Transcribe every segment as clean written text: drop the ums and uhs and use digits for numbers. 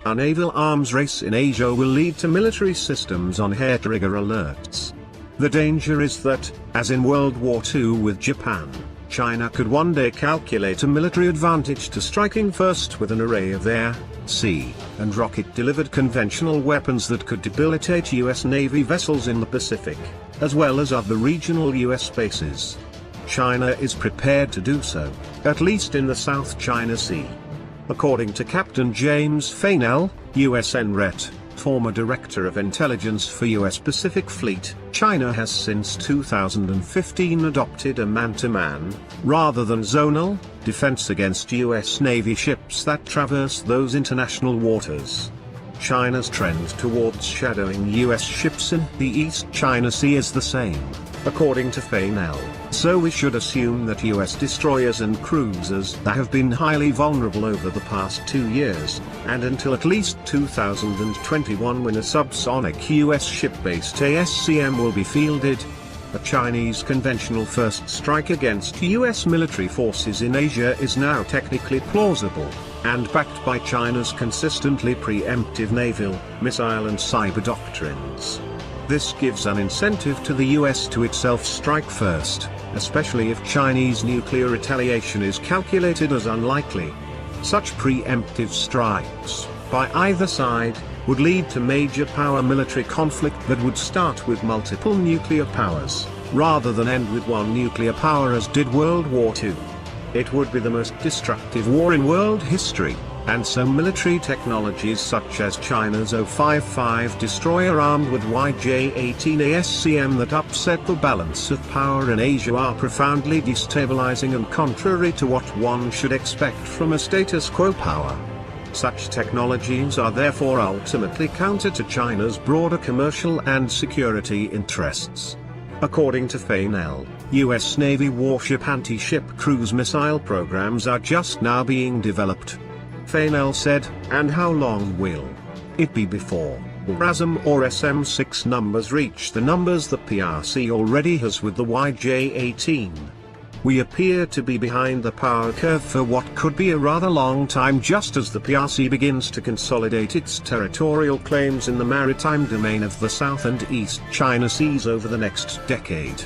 A naval arms race in Asia will lead to military systems on hair-trigger alerts. The danger is that, as in World War II with Japan, China could one day calculate a military advantage to striking first with an array of air, sea, and rocket-delivered conventional weapons that could debilitate US Navy vessels in the Pacific, as well as other regional US bases. China is prepared to do so, at least in the South China Sea. According to Captain James Fainell, US NRET, former Director of Intelligence for US Pacific Fleet, China has since 2015 adopted a man-to-man, rather than zonal, defense against US Navy ships that traverse those international waters. China's trend towards shadowing US ships in the East China Sea is the same, according to Fainell, so we should assume that US destroyers and cruisers have been highly vulnerable over the past 2 years, and until at least 2021 when a subsonic US ship-based ASCM will be fielded. A Chinese conventional first strike against US military forces in Asia is now technically plausible, and backed by China's consistently preemptive naval, missile and cyber doctrines. This gives an incentive to the US to itself strike first, especially if Chinese nuclear retaliation is calculated as unlikely. Such preemptive strikes, by either side, would lead to major power military conflict that would start with multiple nuclear powers, rather than end with one nuclear power as did World War II. It would be the most destructive war in world history, and so military technologies such as China's O-55 destroyer armed with YJ-18 ASCM that upset the balance of power in Asia are profoundly destabilizing and contrary to what one should expect from a status quo power. Such technologies are therefore ultimately counter to China's broader commercial and security interests. According to Fainell, US Navy warship anti-ship cruise missile programs are just now being developed. Fainell said, and how long will it be before RASM or SM-6 numbers reach the numbers the PRC already has with the YJ-18? We appear to be behind the power curve for what could be a rather long time, just as the PRC begins to consolidate its territorial claims in the maritime domain of the South and East China Seas over the next decade.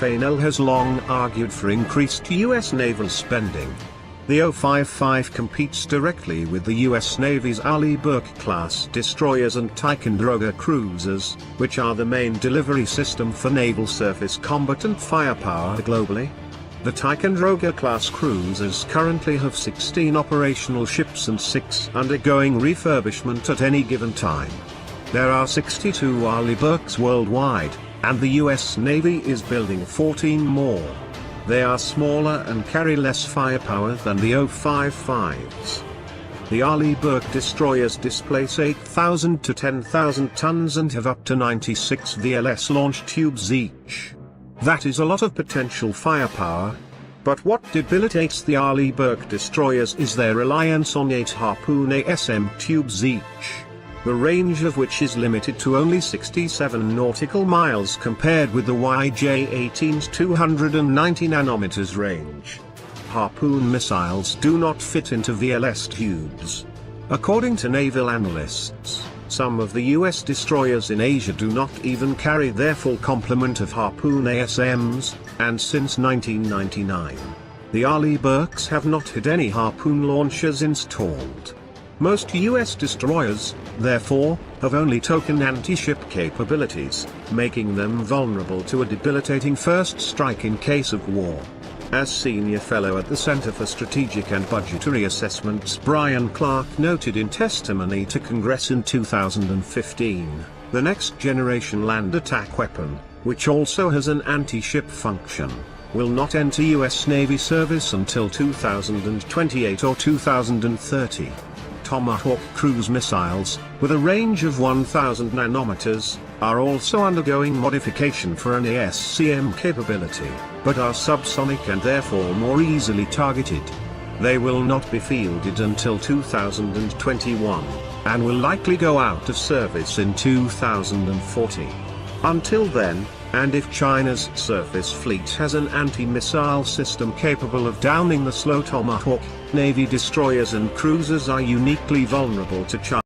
Fainell has long argued for increased US naval spending. The O-55 competes directly with the US Navy's Arleigh Burke-class destroyers and Ticonderoga cruisers, which are the main delivery system for naval surface combatant firepower globally. The Ticonderoga-class cruisers currently have 16 operational ships and 6 undergoing refurbishment at any given time. There are 62 Arleigh Burkes worldwide, and the US Navy is building 14 more. They are smaller and carry less firepower than the O-55s. The Arleigh Burke destroyers displace 8,000 to 10,000 tons and have up to 96 VLS launch tubes each. That is a lot of potential firepower. But what debilitates the Arleigh Burke destroyers is their reliance on 8 Harpoon ASM tubes each, the range of which is limited to only 67 nautical miles compared with the YJ-18's 290 nanometers range. Harpoon missiles do not fit into VLS tubes. According to naval analysts, some of the US destroyers in Asia do not even carry their full complement of Harpoon ASMs, and since 1999, the Arleigh Burkes have not had any Harpoon launchers installed. Most US destroyers, therefore, have only token anti-ship capabilities, making them vulnerable to a debilitating first strike in case of war. As Senior Fellow at the Center for Strategic and Budgetary Assessments Brian Clark noted in testimony to Congress in 2015, the next-generation land attack weapon, which also has an anti-ship function, will not enter US Navy service until 2028 or 2030. Tomahawk cruise missiles, with a range of 1,000 nanometers, are also undergoing modification for an ASCM capability, but are subsonic and therefore more easily targeted. They will not be fielded until 2021, and will likely go out of service in 2040. Until then, and if China's surface fleet has an anti-missile system capable of downing the slow Tomahawk, Navy destroyers and cruisers are uniquely vulnerable to China.